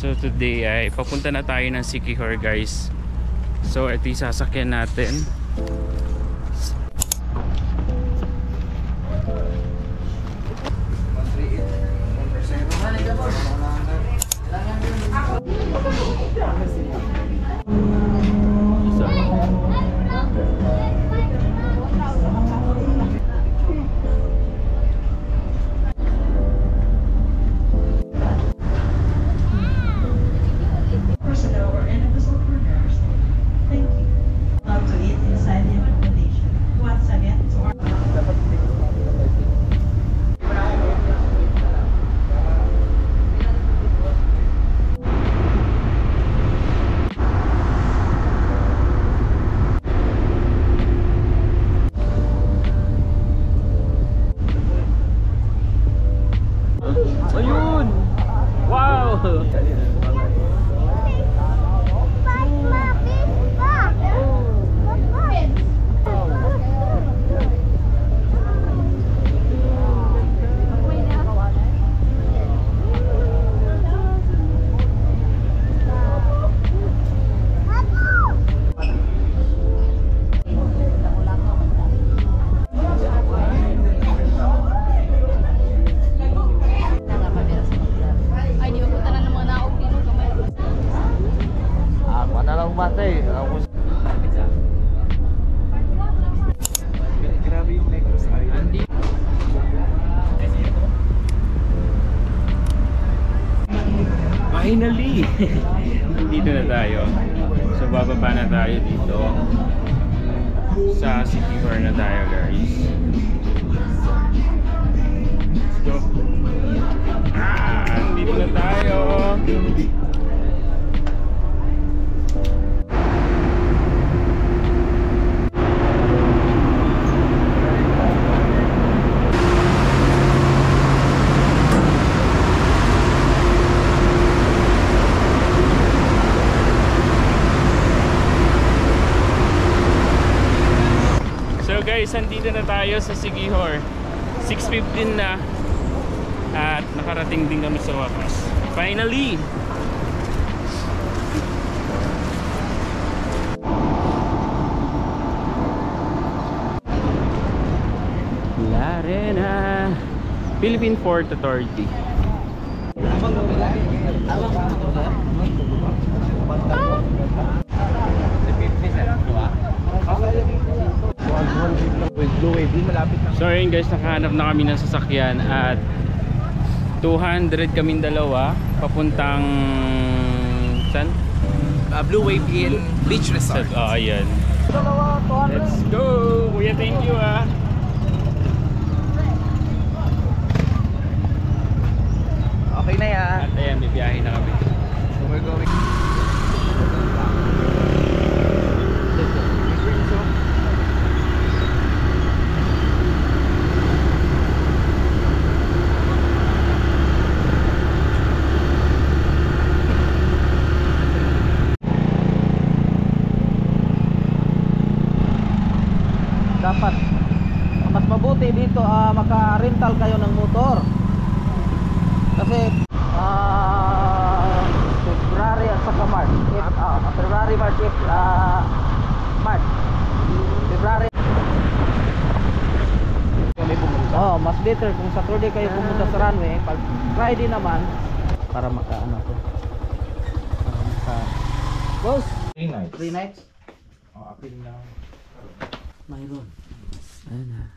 So today ay papunta na tayo ng Siquijor guys. So ito yung sasakyan natin. Ayun! Wow! Grabe yung Negros Island. Finally! Dito na tayo. So bababa na tayo dito. Sa Siquijor na tayo guys. Let's go! Dito na tayo! Guys, andito na tayo sa Siquijor. 6:15 na at nakarating din kami sa wakas. Finally! La Arena Philippine Port Authority. So ayun guys, nakahanap na kami ng sasakyan at 200 kaming dalawa papuntang saan? Blue Wave Inn Beach Resort. Ayan. Let's go! Kuya, thank you ah. Okay na yan. At ayan, bibiyahe na kami. So we're going. Dapat mas mabuti dito maka-rental kayo ng motor kasi February at saka March February, March, March February mas better kung Saturday kayo pumunta sa runway. Pag Friday naman para maka-ano to boss 3 nights. 3 nights? Apil na. Mayroon. Ayan na.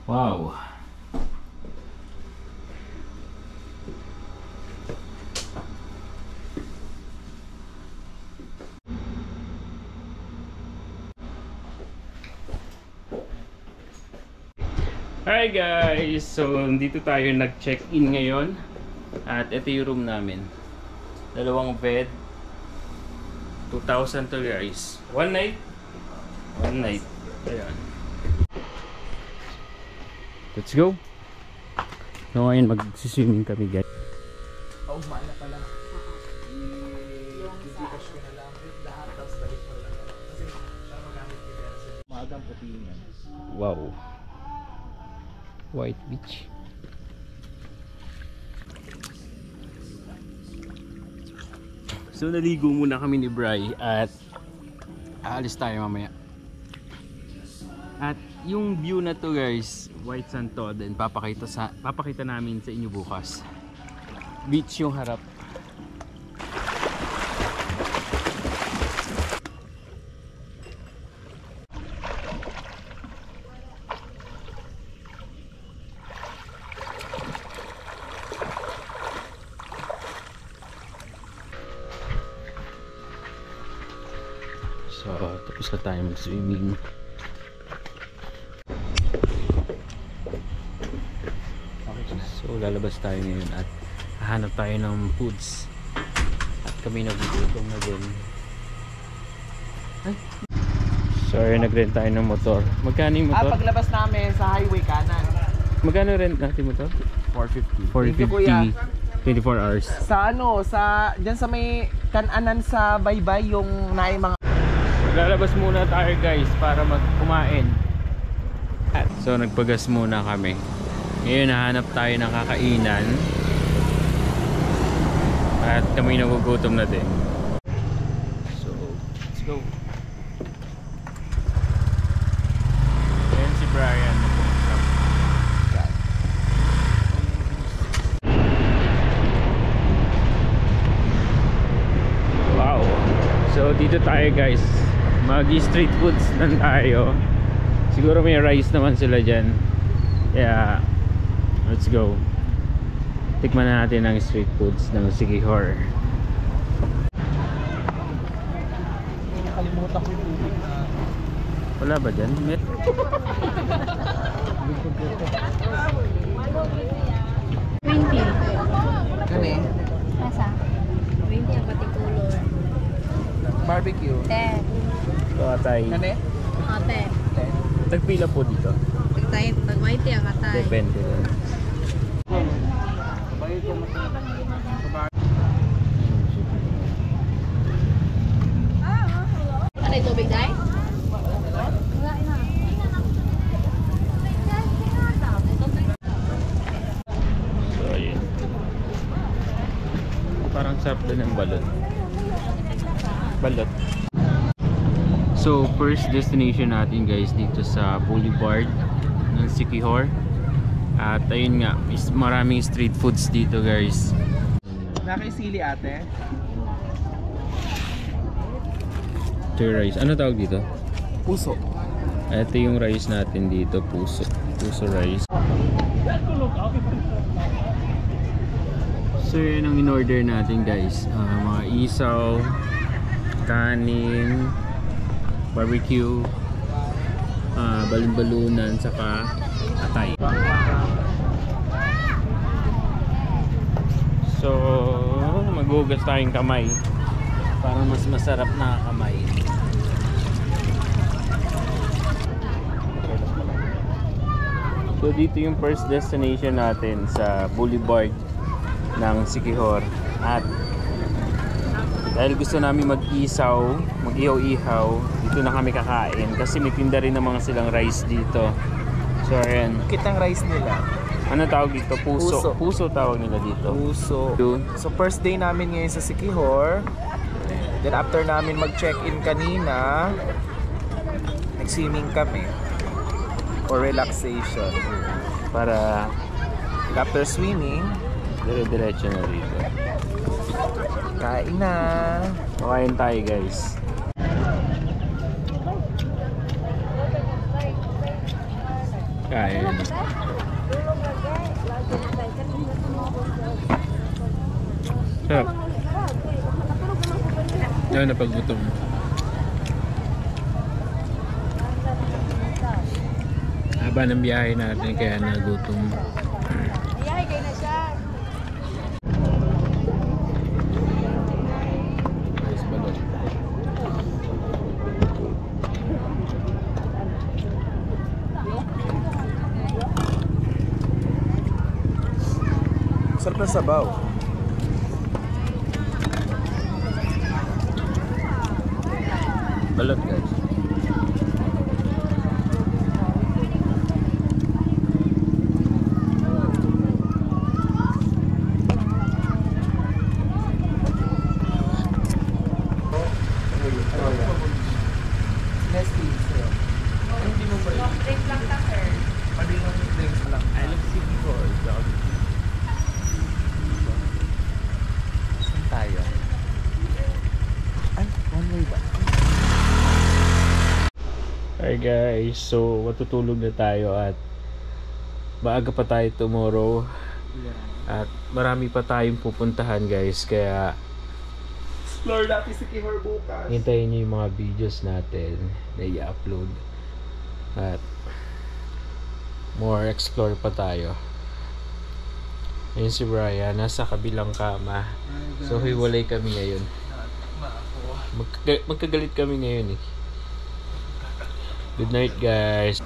Wow. Hi guys! So dito tayo nag-check-in ngayon at ito yung room namin. Dalawang bed. 2,000 to guys. One night. Ayan. Let's go. So ngayon mag-swimming kami guys. Kaugma na pala. I-cash ko na lang lahat, tapos balik mo lang. Kasi siya magamit ni Teresa. Maagang puti yan. Wow. White Beach. So naligo muna kami ni Bri at aalis tayo mamaya. At yung view na to guys, White Sand to, then papakita namin sa inyo bukas. Beach yung harap. So, tapos na tayo mag-swimming. So, lalabas tayo ngayon at hahanap tayo ng foods. At kami nagugutom na din. Ay! Sorry, nag-rent tayo ng motor. Magkano yung motor? Paglabas namin sa highway kanan. Magkano rent natin motor? 450. 450. 24 hours. Sa diyan sa may kananan sa Baybay, yung naay mga... Lalabas muna tayo guys para kumain. So nagpagas muna kami. Ngayon nahanap tayo ng kakainan. At kami nagugutom na din. So let's go. Ayan si Brian. Wow. So dito tayo guys. Mag-street foods lang tayo. Siguro may rice naman sila dyan. Yeah, let's go. Tikman na natin ang street foods ng Siquijor. Nakalimutan ko yung tubig na... Wala ba dyan? Ano eh? Asa? 20 ang particular. Barbecue. 10. Katay. Ano eh? Ate. Tagpila po dito. Tag-20 ang katay. Depende. Ano yung tubig, Day? So ayun. Parang sarap din ng balot. Balot. So first destination natin guys dito sa Boulevard ng Siquijor. At ayun nga, maraming street foods dito guys. Nakisili ate. Ito yung rice. Ano tawag dito? Puso. Ito yung rice natin dito, puso. Puso rice. So yun ang in-order natin guys. Mga isaw, kanin, barbecue, balon-balunan, saka atay. So maghugas tayong kamay para mas masarap na kamay. So dito yung first destination natin sa Boulevard ng Siquijor. At dahil gusto namin mag-isaw, mag-ihaw-ihaw, dito na kami kakain kasi may tinda rin ng mga silang rice dito. So ayan. Kitang rice nila. Ano tawag dito? Puso. Puso. Puso tawag nila dito. Puso. Doon. So first day namin ngayon sa Siquijor. Then after namin mag-check-in kanina, nag-swimming kami for relaxation. Para After swimming, dire-diretso na rito. kain na. Makain tayo guys. Kain. Sarap. Yan na paggutom. Haba ng biyahe natin kaya nagutom. Iyahay kayo na siya. Rice balot. Sarap na sabaw. Balot guys. Nesty. Hindi mo ba yun? Drink lang ka, sir. Madingang drinks lang. I love Sikihor. Saan tayo? Ay, one way ba? Hi guys, so matutulog na tayo at maaga pa tayo tomorrow at marami pa tayong pupuntahan guys, kaya Explore natin si Sikihor bukas. hintayin niyo yung mga videos natin na i-upload at more explore pa tayo. Ayun si Brian, nasa kabilang kama, so hiwalay kami ngayon. Magkagalit kami ngayon eh. Good night guys.